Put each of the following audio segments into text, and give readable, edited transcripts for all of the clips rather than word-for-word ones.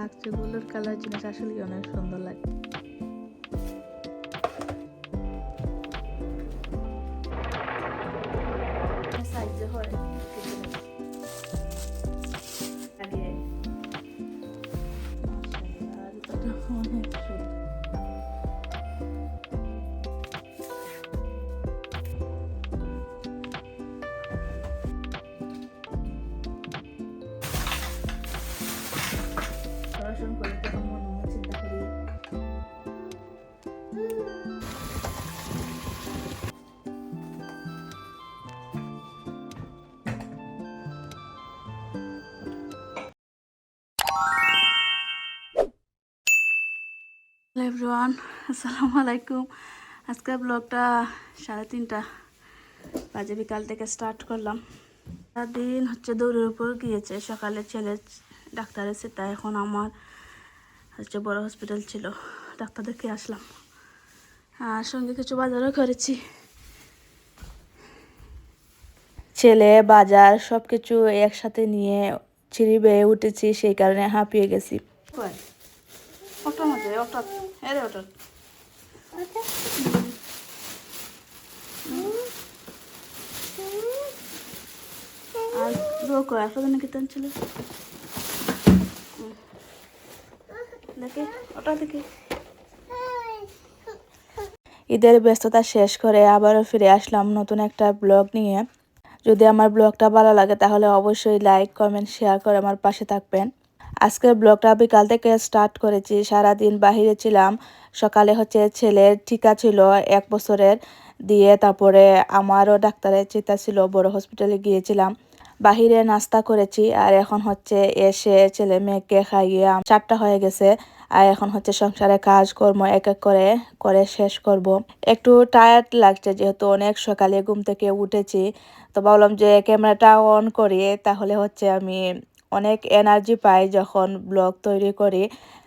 লাগছে ব্লুর কালার জিনিস আসলে অনেক সুন্দর লাগে। সাইজে হয় আগে অনেক সুন্দর। পড়াশোনা করে তখন মনে মনে চিন্তা করি হ্যালো এভরিওয়ান, আসসালামু আলাইকুম। আজকের ব্লগটা 3:30 বাজে বিকাল থেকে স্টার্ট করলাম। সারাদিন হচ্ছে দৌড়ের উপর গিয়েছে। সকালে ছেলে ডাক্তার এসে, তাই এখন আমার হচ্ছে বড় হসপিটাল ছিল, ডাক্তার দেখে আসলাম। আর সঙ্গে কিছু বাজারও করেছি। ছেলে বাজার সব কিছু একসাথে নিয়ে সিঁড়ি বেয়ে উঠেছি, সেই কারণে হাঁপিয়ে গেছি। অটোর মধ্যে অটো এরে অটো আর রোকো আসলে নাকি তেন ছিল দেখে ওটা দেখে। ঈদের ব্যস্ততা শেষ করে আবারও ফিরে আসলাম নতুন একটা ব্লগ নিয়ে। যদি আমার ব্লগটা ভালো লাগে তাহলে অবশ্যই লাইক, কমেন্ট, শেয়ার করে আমার পাশে থাকবেন। আজকের ব্লগটা বিকাল থেকে স্টার্ট করেছি। সারাদিন বাহিরে ছিলাম। সকালে হচ্ছে ছেলের টিকা ছিল 1 বছরের, দিয়ে তারপরে আমারও ডাক্তারের চিতা ছিল, বড় হসপিটালে গিয়েছিলাম। বাহিরে নাস্তা করেছি আর এখন হচ্ছে এসে ছেলে মেয়েকে খাইয়ে 4টা হয়ে গেছে। আর এখন হচ্ছে সংসারে কাজকর্ম এক এক করে করে শেষ করব। একটু টায়ার্ড লাগছে যেহেতু অনেক সকালে ঘুম থেকে উঠেছি। তো ভাবলাম যে ক্যামেরাটা অন করি, তাহলে হচ্ছে আমি অনেক এনার্জি পাই যখন ব্লগ তৈরি করি।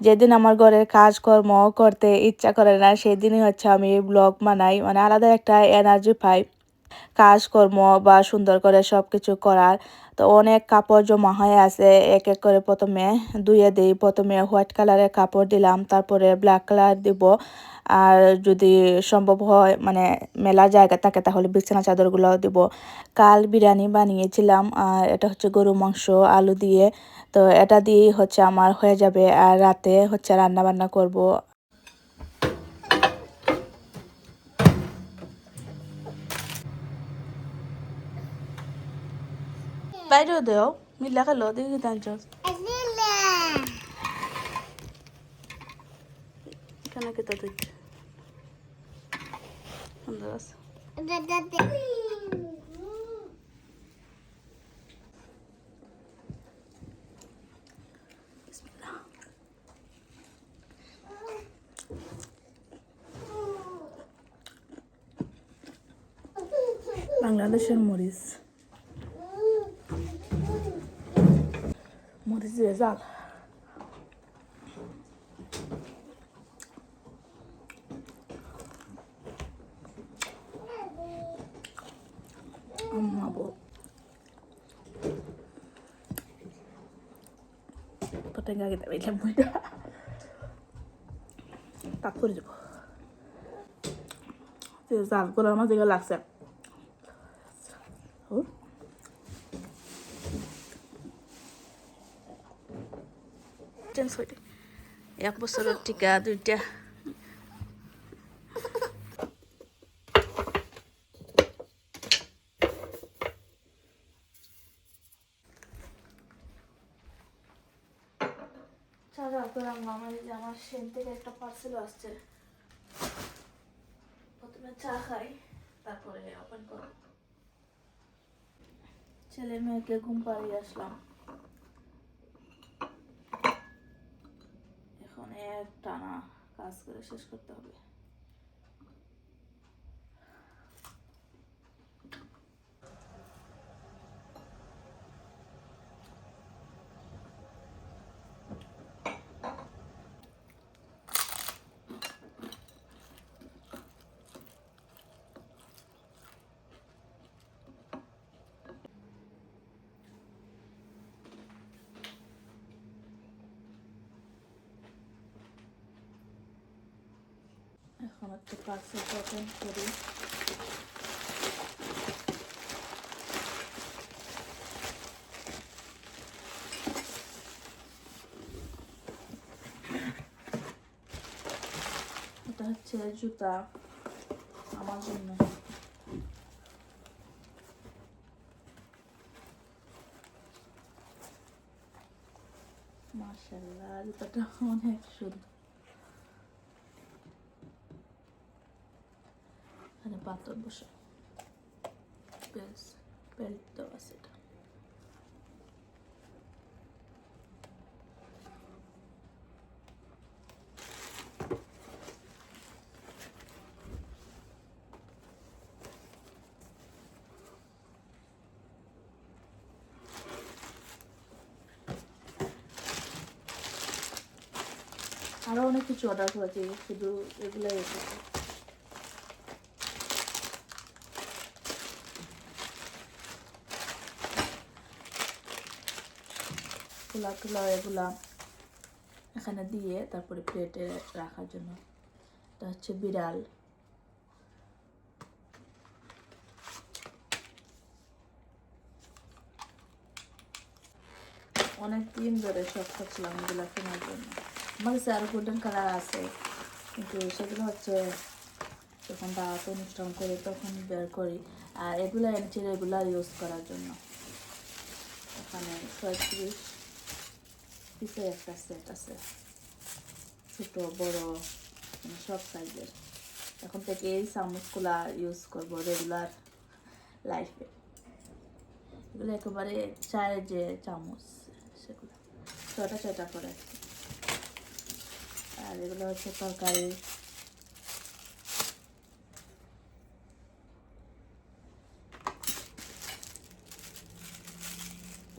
যেদিন আমার ঘরের কাজকর্ম করতে ইচ্ছা করে না সেদিনই হচ্ছে আমি ব্লগ বানাই, মানে আলাদা একটা এনার্জি পাই কাজকর্ম বা সুন্দর করে সব কিছু করার। তো অনেক কাপড় জমা হয়ে আছে, এক এক করে প্রথমে ধুয়ে দিই। প্রথমে হোয়াইট কালারের কাপড় দিলাম, তারপরে ব্ল্যাক কালার দিব। আর যদি সম্ভব হয় মানে মেলার জায়গা থাকে তাহলে বিছানা চাদরগুলোও দিব। কাল বিরিয়ানি বানিয়েছিলাম, আর এটা হচ্ছে গরু মাংস আলু দিয়ে। তো এটা দিয়েই হচ্ছে আমার হয়ে যাবে, আর রাতে হচ্ছে রান্না বান্না করব। বাইরেও দেও মিল্লা খেলো দেখি তাঞ্চ কেন কেতা দিচ্ছে সুন্দর আছে। বাংলাদেশের মরিচ মরিচ দিয়ে জাল। আম্মাবো Patenga kita bailan muda tak করে দেবো। জাল করার মাঝে লাগছে হইতে 1 বছরের টিকা 2টা। আমার সেন থেকে একটা পার্সেল আসছে, প্রথমে চা খাই তারপরে ওপেন করব। ছেলে মেয়েকে ঘুম পাড়িয়ে আসলাম, এখন এক টানা কাজ করে শেষ করতে হবে। এখন হচ্ছে পার্সেলটা ওপেন করি। এটা হচ্ছে জুতা আমার জন্য। মাশাআল্লাহ, জুতাটা অনেক সুন্দর। এখানে পাথর বসে বেশ বেল্ট দেওয়া আছে। এটা আরো অনেক কিছু অর্ডার করেছি, শুধু এগুলাই এসেছে। খোলা খোলা এগুলা এখানে দিয়ে তারপরে প্লেটে রাখার জন্য। এটা হচ্ছে বিড়াল। অনেক দিন ধরে শখ করছিলাম এগুলো কেনার জন্য। আমার কাছে আরো গোল্ডেন কালার আছে, কিন্তু সেগুলো হচ্ছে যখন দাওয়াত অনুষ্ঠান করি তখন বের করি। আর এগুলো এনেছি রেগুলার ইউজ করার জন্য। এখানে 36 পিসের একটা সেট আছে, ছোটো বড় সব সাইজের। এখন থেকে এই চামচগুলা ইউজ করবো রেগুলার লাইফে। এগুলো একেবারে চায়ের যে চামচ সেগুলো 6টা করে। আর এগুলো হচ্ছে তরকারি।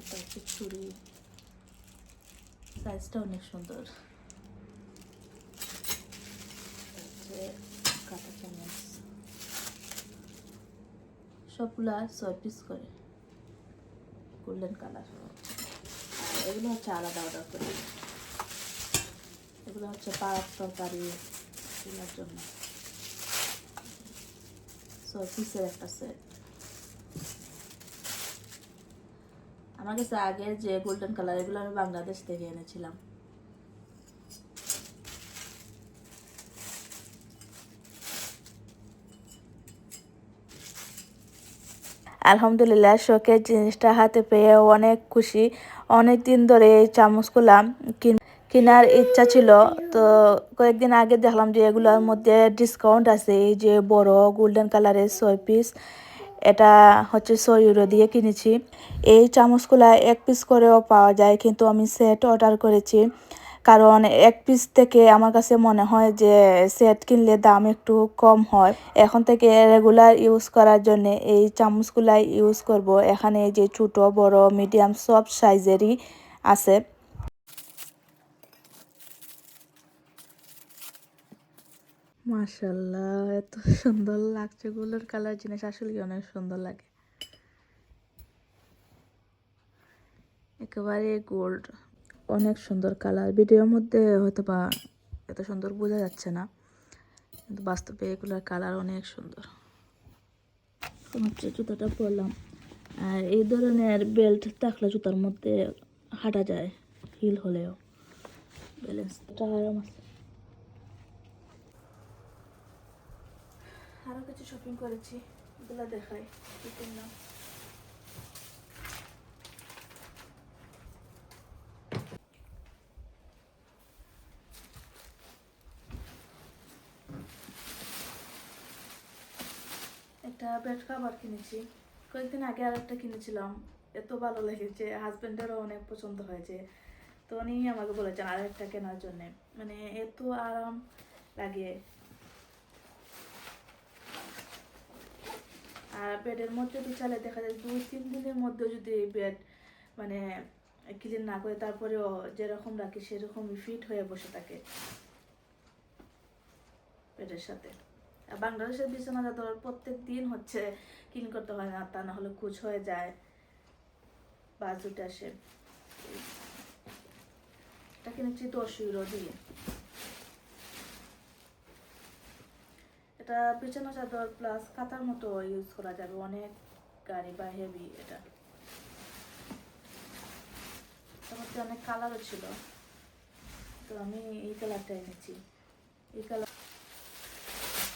এটা হচ্ছে ছুরি, সাইজটা অনেক সুন্দর। কাঁটা চামচ সবগুলা 6 পিস করে, গোল্ডেন কালার। আর এগুলো হচ্ছে আলাদা অর্ডার করি। এগুলো হচ্ছে পাক তরকারি এগুলোর জন্য 6 পিসের একটা সেট। আমার কাছে আগের যে গোল্ডেন কালার এগুলো আমি বাংলাদেশ থেকে এনেছিলাম। আলহামদুলিল্লাহ, শখের জিনিসটা হাতে পেয়ে অনেক খুশি। অনেক দিন ধরে এই চামচগুলা কেনার ইচ্ছা ছিল, তো কয়েকদিন আগে দেখলাম যে এগুলোর মধ্যে ডিসকাউন্ট আছে। এই যে বড় গোল্ডেন কালারের 6 পিস, এটা হচ্ছে 6 ইউরো দিয়ে কিনেছি। এই চামচগুলা 1 পিস করেও পাওয়া যায়, কিন্তু আমি সেট অর্ডার করেছি, কারণ 1 পিস থেকে আমার কাছে মনে হয় যে সেট কিনলে দাম একটু কম হয়। এখন থেকে রেগুলার ইউজ করার জন্য এই চামচগুলাই ইউজ করব। এখানে এই যে ছোট বড় মিডিয়াম সব সাইজেরই আছে। মাশাআল্লাহ, এত সুন্দর লাগছে। গোল্ডেন কালার জিনিস আসলে অনেক সুন্দর লাগে, একেবারে গোল্ড। অনেক সুন্দর কালার। ভিডিওর মধ্যে হয়তো বা এত সুন্দর বোঝা যাচ্ছে না, কিন্তু বাস্তবে এগুলোর কালার অনেক সুন্দর। হচ্ছে জুতাটা পরলাম, আর এই ধরনের বেল্ট থাকলে জুতার মধ্যে হাঁটা যায়, হিল হলেও ব্যালেন্সটা আরাম আছে। আরও কিছু শপিং করেছি, এগুলো দেখাই কি কিনলাম। একটা বেড কাভার কিনেছি, কয়েকদিন আগে আর একটা কিনেছিলাম, এত ভালো লেগেছে, হাজব্যান্ডেরও অনেক পছন্দ হয়েছে, তো উনি আমাকে বলেছেন আর একটা কেনার জন্যে। মানে এত আরাম লাগে। আর বেডের মধ্যে বিছালে দেখা যায় 2-3 দিনের মধ্যে যদি বেড মানে ক্লিন না করে তারপরেও যেরকম রাখি সেরকমই ফিট হয়ে বসে থাকে বেডের সাথে। আর বাংলাদেশের বিছানা চাদর প্রত্যেক দিন হচ্ছে ক্লিন করতে হয় না, তা না হলে কুচ হয়ে যায়, বাজ উঠে আসে। এটা কিনেছি 10 ইউরো দিয়ে। এটা বিছানা চাদর প্লাস কাঁথার মতো ইউজ করা যাবে, অনেক গাড়ি বা হেভি। এটা তার মধ্যে অনেক কালারও ছিল, তো আমি এই কালারটা এনেছি। এই কালার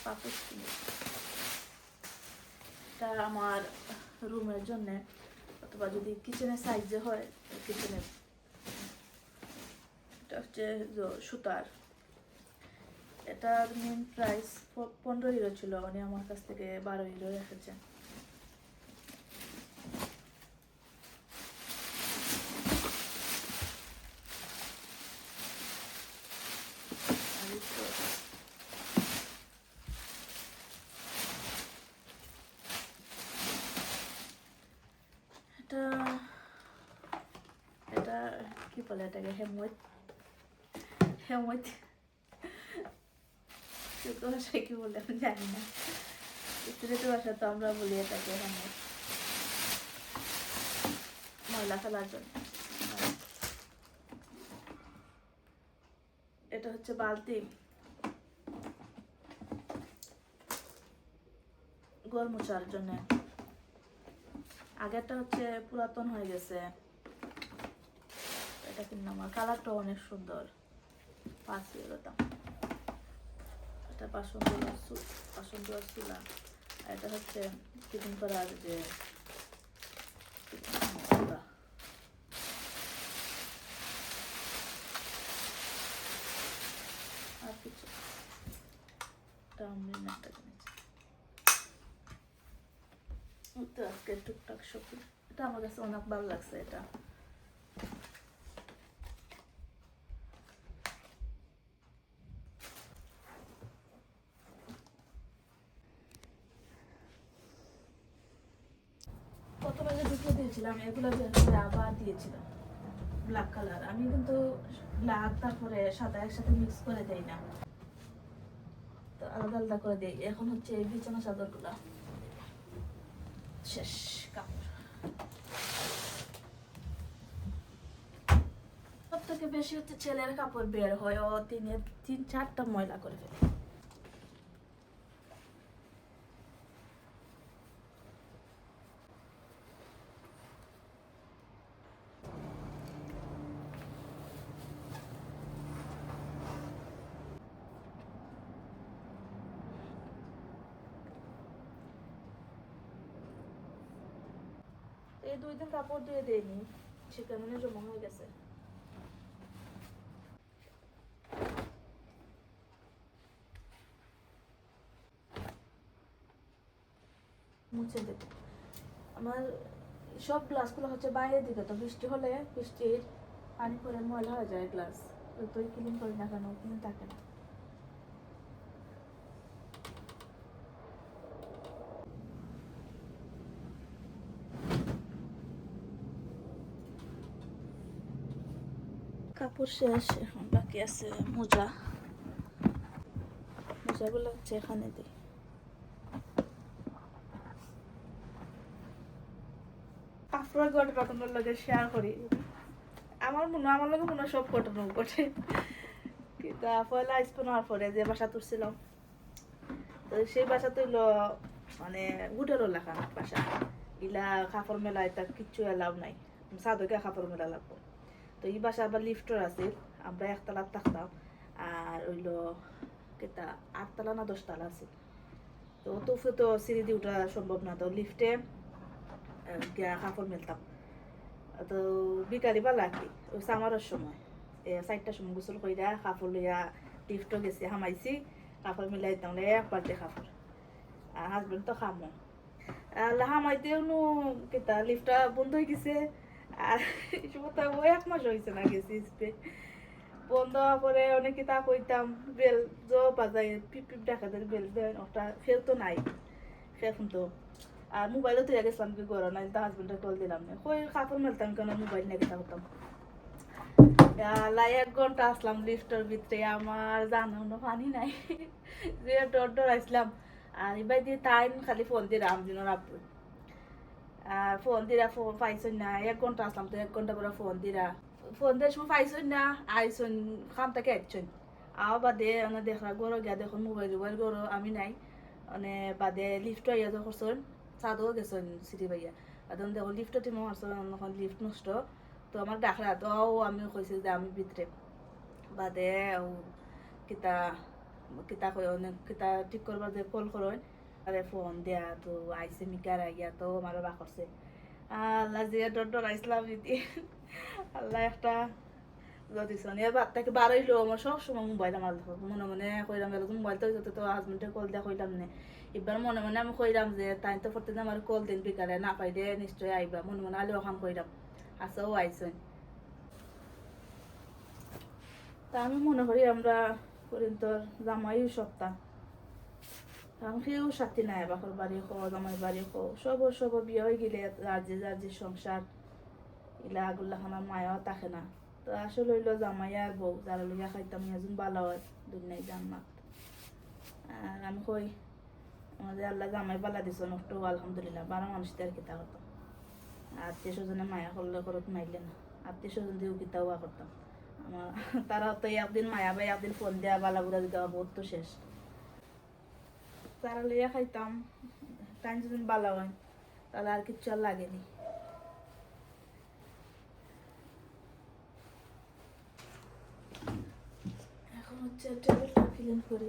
পাপোশ কিনেছি। এটা আমার রুমের জন্যে, অথবা যদি কিচেনের সাইজে হয় কিচেনের। এটা হচ্ছে সুতার। এটার মেন প্রাইস 15 ইউরো ছিল, উনি আমার কাছ থেকে 12 ইউরো রেখেছেন। এটা এটা কি বলে এটাকে? হেমওয়েট। হেমওয়েট তো ভাষায় কি বলে আমি জানি না, সিলেটি ভাষা তো আমরা বলি এটাকে হেমওয়েট, ময়লা ফেলার জন্য। এটা হচ্ছে বালতি, ঘর মোছার জন্য। আগেরটা হচ্ছে পুরাতন হয়ে গেছে, এটা কিনলাম। আমার কালারটা অনেক সুন্দর, 5 ইউরো দাম। এটা বাসন ধোয়ার চুলা। আর এটা হচ্ছে টিফিন করার যে আর কিছু একটা কিনেছি। তো আজকে টুকটাক শপিং, এটা আমার কাছে অনেক ভালো লাগছে। এটা প্রথমে যে দুটো দিয়েছিলাম এগুলো বের করে আবার দিয়েছিলাম ব্ল্যাক কালার। আমি কিন্তু ব্ল্যাক তারপরে সাদা একসাথে মিক্স করে দেই না, তো আলাদা আলাদা করে দিই। এখন হচ্ছে এই বিছানা চাদর গুলা শেষ। কাপড় সব থেকে বেশি হচ্ছে ছেলের কাপড় বের হয়, ও 3-4টা ময়লা করে ফেলে। এই 2 দিন কাপড় ধুয়ে দেয়নি, সে কেমন জমা হয়ে গেছে। মুছে দেব। আমার সব গ্লাসগুলো হচ্ছে বাইরের দিকে, তো বৃষ্টি হলে বৃষ্টির পানি পরে ময়লা হয়ে যায় গ্লাস, যতই ক্লিন করি না কেন ক্লিন থাকে না। কাপড় শেষ, এখন বাকি আছে মোজা। মোজাগুলো হচ্ছে এখানে দিই। কাপড়ের ঘটনা তোমার লগে শেয়ার করি। আমার লগে মনে হয় সব ঘটনা ঘটে। কিন্তু পয়লা স্পুন হওয়ার পরে যে বাসা তুলছিলাম, তো সেই বাসা তুইল মানে হোটেলও লেখা বাসা, ইলা কাপড় মেলা এটা কিচ্ছু এলাও নাই, সাদকে কাপড় মেলা লাগবো। তো এই বাসা আবার লিফটর আছে, আমরা একতলার থাকতাম, আর হইলো কেটা 8তলা না 10তলা আছে। তো অত উপরে তো সিঁড়ি দিয়ে ওঠা সম্ভব না, তো লিফটে গিয়া কাপড় মেলতাম। তো বিকালি বেলা আর কি, ওই সামারের সময় 4টার সময় গোসল কইরা কাপড় লইয়া লিফটও গেছি, হামাইছি, কাপড় মিলাই দিতাম এক বালতি কাপড়। আর হাজবেন্ড তো খামো হামাইতেও নো কেতা লিফটটা বন্ধ হয়ে গেছে। আর ওই 1 মাস হয়েছে না গেছি বন্ধ হওয়ার পরে অনেক কিতা কইতাম, বেল বাজাই পিপ পিপ দেখা যায়, বেল দেন ওটা ফের তো নাই, এখন তো আর মোবাইলও তুই গেছিলাম কি করো না, তো হাজবেন্ডের কল দিলাম না, কই কাপড় মেলতাম কেন, মোবাইল নিয়ে কথা করতাম। 1 ঘন্টা আসলাম লিফটের ভিতরে, আমার জানো পানি নাই, যে ডর আসলাম। আর এবার দিয়ে টাইম খালি ফোন দিয়ে আমদিনের আব্বু, ফোন দিরা ফোন পাইছই না। 1 ঘন্টা আসলাম, তো 1 ঘন্টা পরে ফোন দেওয়ার সময় পাইছই না, আইসন খাম থেকে আইসন আবার বাদে দেখা গরো গিয়া দেখুন মোবাইল গরো আমি নাই। মানে বাদে লিফ্টও আইয়া তো করছেন ছাদও গেছেন সিটি বাইয়া এখন দেখো লিফ্টও টিমও মারছেন এখন লিফ্ট নষ্ট তো আমার ডাকরা তো আমি কইছি যে আমি ভিতরে বাদে কিতা কিতা কই অনেক কিতা ঠিক করবার যে কল করেন আরে ফোন দেয়া তো আইসে মিকার আইয়া তো আমারও বা করছে আল্লাহ যে ডর আইসলাম দিদি আল্লাহ একটা দিছেন এবার থেকে বারইলো আমার সব সময় মোবাইল আমার মনে মনে কইলাম এলো মোবাইল তো যত তো হাজবেন্ডে কল দেওয়া কইলাম না এবার মনে মনে আমি কইলাম যে তাই তো প্রত্যেকদিন আমার কল দিন বিকালে না পাইলে নিশ্চয়ই আইবা মনে মনে আলে ওখান কইলাম আসাও আইসেন তা আমি মনে করি আমরা পর্যন্তর জামাই সপ্তাহ কারণ কেউ সাথী নাই বাকর বাড়ি খো জামাই বাড়ি খো সব বিয়ে হয়ে গেলে রাজ্যে সংসার ইলা আগুল্লাখানার মায়াও থাকে না তো আসলে হইলো জামাই আর বউ যারা লইয়া খাইতাম এজন ভালো হয় দুনিয়ায় জান্নাত আর আমি কই আমাদের আল্লাহ জামাই বালা দিছ নষ্ট আলহামদুলিল্লাহ 12 মানুষদের আর কিতা করতাম আত্মীয় স্বজনে মায়া করলে করত মাইলে না আত্মীয় স্বজন দিয়েও কিতাও করতাম আমার তারা তো একদিন মায়া ভাই একদিন ফোন দেওয়া বালা বুড়া দিতে বহুত তো শেষ তারা লইয়া খাইতাম টাইম যদি ভালো হয় তাহলে আর কিচ্ছু আর লাগেনি এখন হচ্ছে টেবিলটা ক্লিন করি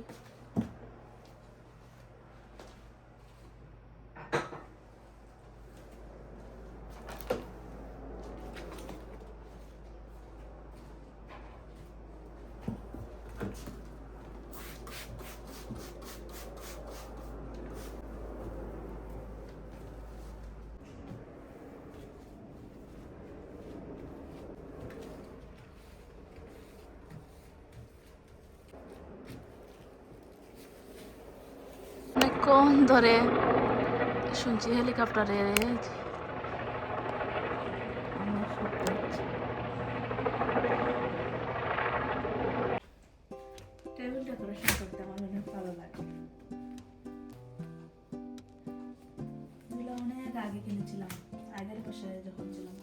অনেকক্ষণ ধরে শুনছি হেলিকপ্টারে টেবিল ডেকোরেশন করতে আমার অনেক ভালো লাগে এগুলো অনেক আগে কিনেছিলাম আগের বছর যখন ছিলাম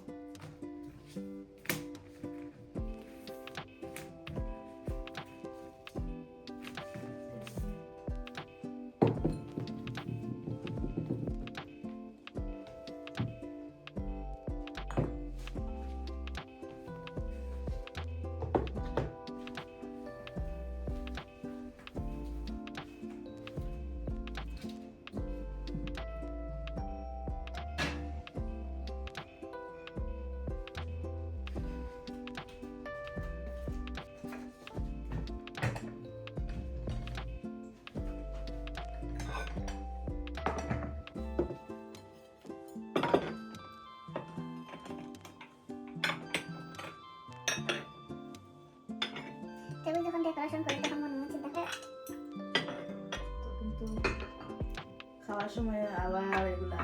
টেবিল যখন ডেকোরেশন করি তখন মনে মনে চিন্তা করে কিন্তু খাওয়ার সময় আবার এগুলা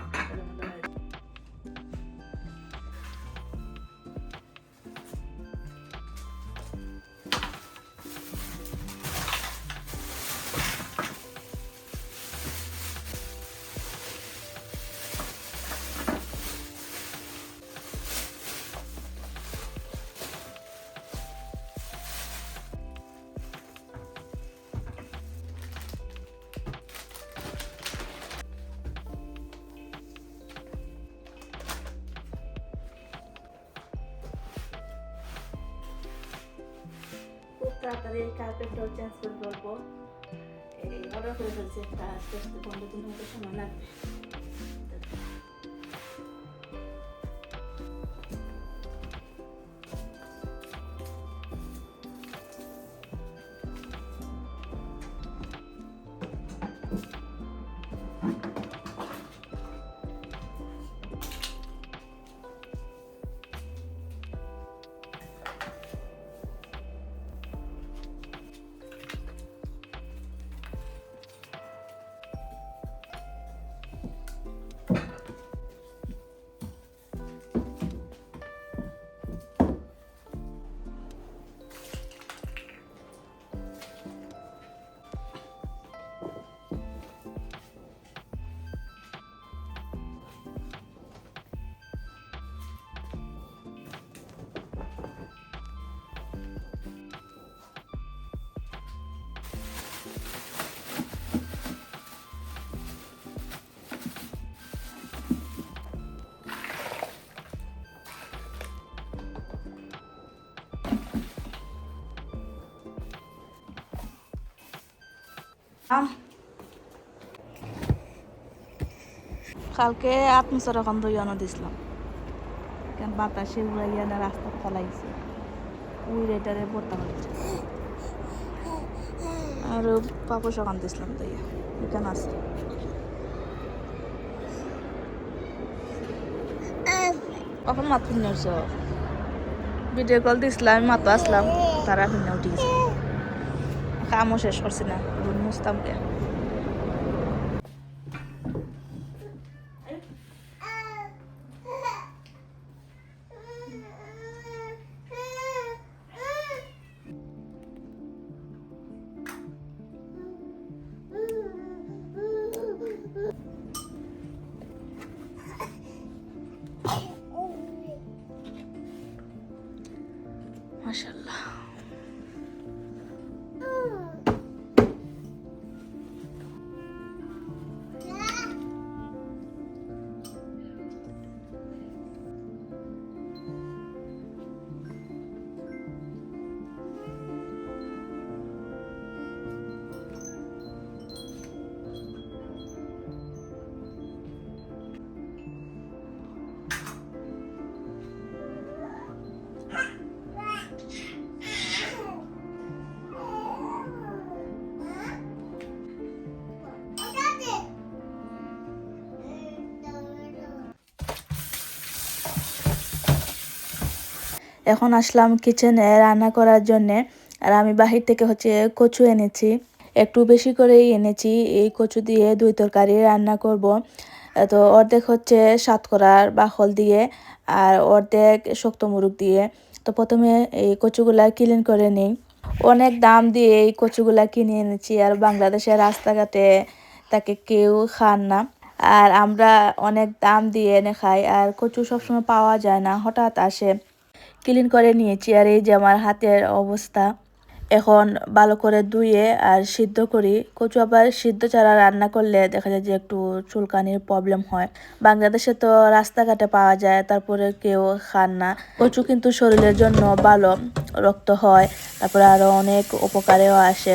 খুব তাড়াতাড়ি কার্পেটটাও চেঞ্জ করে করবো এই অর্ডার করে ফেলছি একটা আস্তে আস্তে 15 দিনের মতো সময় লাগবে কালকে আত্মসার এখন দইয়ানো দিছিলাম কেন বাতাসে উড়াইয়া না রাস্তা ফলাইছে ওই রেটারে ভর্তা হয়েছে আর পাপস ওখান দিছিলাম দইয়া এখানে আছে কখন মাত্র নিয়েছ ভিডিও কল দিছিলাম আমি মাত্র আসলাম তারা ভিন্ন উঠে গেছে কামও শেষ করছি না মুস্তামকে মাশাআল্লাহ এখন আসলাম কিচেনে রান্না করার জন্যে আর আমি বাহির থেকে কচু এনেছি একটু বেশি করেই এনেছি এই কচু দিয়ে দুই তরকারি রান্না করব তো অর্ধেক সাতকরার বাখল দিয়ে আর অর্ধেক শক্ত মুরগ দিয়ে তো প্রথমে এই কচুগুলা ক্লিন করে নিই অনেক দাম দিয়ে এই কচুগুলা কিনে এনেছি আর বাংলাদেশের রাস্তাঘাটে তাকে কেউ খান না আর আমরা অনেক দাম দিয়ে এনে খাই আর কচু সবসময় পাওয়া যায় না হঠাৎ আসে ক্লিন করে নিয়েছি আর এই যে আমার হাতের অবস্থা এখন ভালো করে ধুয়ে আর সিদ্ধ করি কচু আবার সিদ্ধ ছাড়া রান্না করলে দেখা যায় যে একটু চুলকানির প্রবলেম হয় বাংলাদেশে তো রাস্তাঘাটে পাওয়া যায় তারপরে কেউ খান না কচু কিন্তু শরীরের জন্য ভালো রক্ত হয় তারপরে আরো অনেক উপকারেও আসে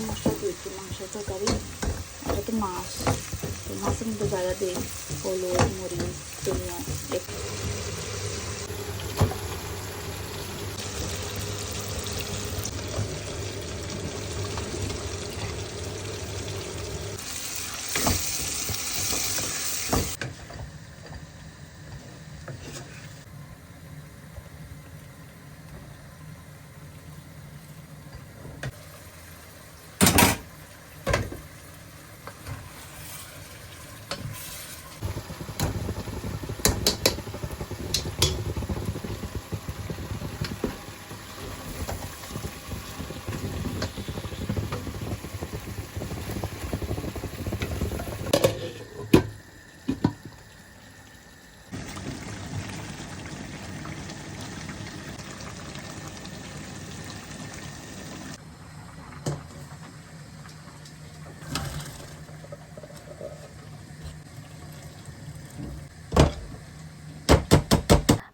মশলা দিয়েছি মাংসের তরকারি এটা তো মাছ মাছের মধ্যে জায়গা দিই হলুদ মরিচ ধনিয়া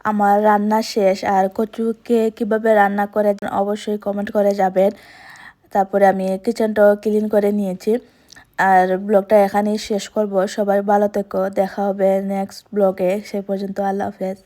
আমার রান্না শেষ আর কচুকে কিভাবে রান্না করে অবশ্যই কমেন্ট করে যাবেন তারপরে আমি কিচেনটাও ক্লিন করে নিয়েছি আর ব্লগটা এখানেই শেষ করব সবাই ভালো থেকো দেখা হবে নেক্সট ব্লগে সে পর্যন্ত আল্লাহ হাফেজ